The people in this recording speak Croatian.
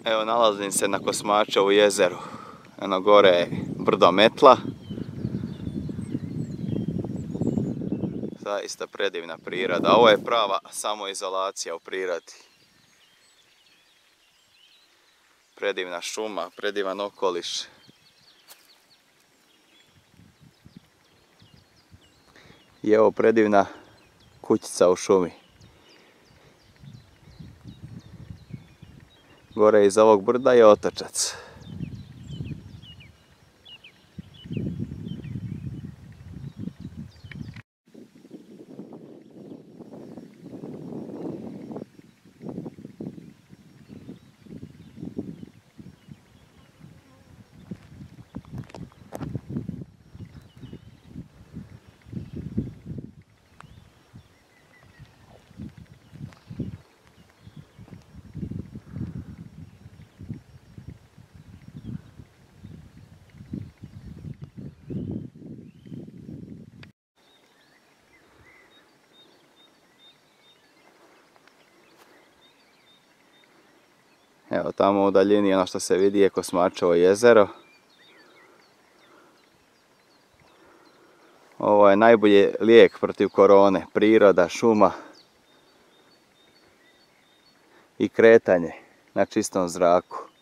Evo, nalazim se na Kosmačevu jezeru. Eno gore je brdo Metla. Zaista predivna priroda. Ovo je prava samoizolacija u prirodi. Predivna šuma, predivan okoliš. I evo predivna kućica u šumi. Gore iz ovog brda je otočac. Evo tamo u daljini ono što se vidi je Kosmačevo jezero. Ovo je najbolji lijek protiv korone, priroda, šuma i kretanje na čistom zraku.